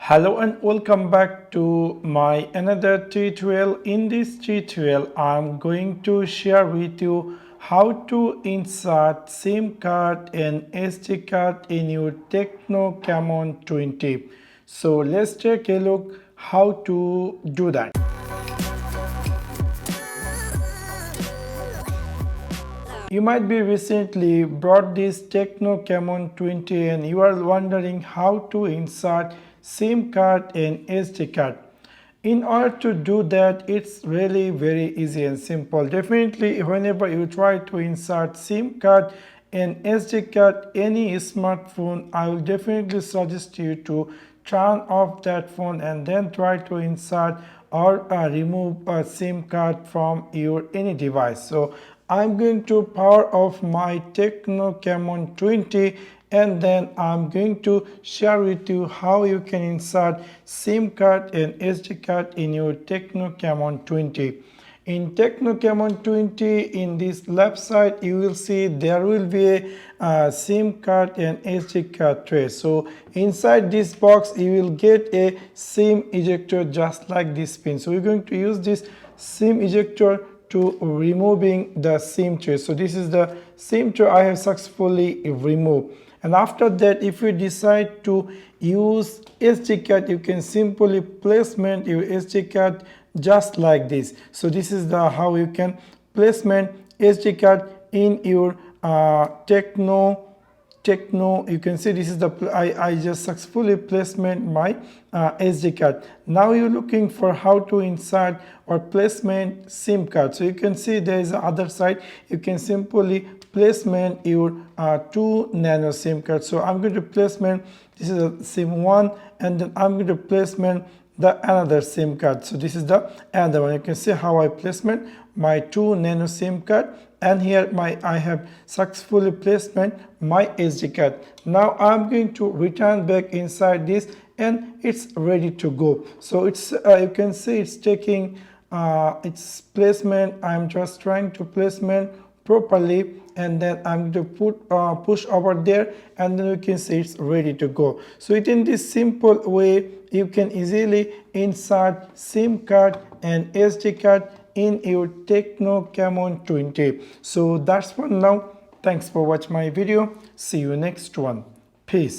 Hello and welcome back to my another tutorial. In this tutorial I'm going to share with you how to insert SIM card and SD card in your Tecno Camon 20. So let's take a look how to do that. You might be recently bought this Tecno Camon 20 and you are wondering how to insert SIM card and SD card. In order to do that, it's really very easy and simple. Definitely, whenever you try to insert SIM card and SD card any smartphone, I will definitely suggest you to turn off that phone and then try to insert or remove a SIM card from your any device. So I'm going to power off my Tecno Camon 20 and then I'm going to share with you how you can insert SIM card and SD card in your Tecno Camon 20. In Tecno Camon 20, in this left side, you will see there will be a SIM card and SD card tray. So inside this box, you will get a SIM ejector just like this pin. So we're going to use this SIM ejector to removing the SIM tray. So this is the SIM tray I have successfully removed. And after that, if you decide to use SD card, you can simply placement your SD card just like this. So this is the how you can placement SD card in your Tecno. You can see this is the I just successfully placement my SD card. Now you're looking for how to insert or placement SIM card. So you can see there is the other side. You can simply placement your two nano SIM cards. So I'm going to placement, this is a SIM 1 and then I'm going to placement the another SIM card. So this is the other one. You can see how I placement my two nano SIM card, and here I have successfully placement my SD card. Now I'm going to return back inside this and it's ready to go. So it's you can see it's taking its placement. I'm just trying to placement properly and then I'm going to push over there and then you can see it's ready to go. So in this simple way you can easily insert SIM card and SD card in your Tecno Camon 20. So that's for now. Thanks for watching my video. See you next one. Peace.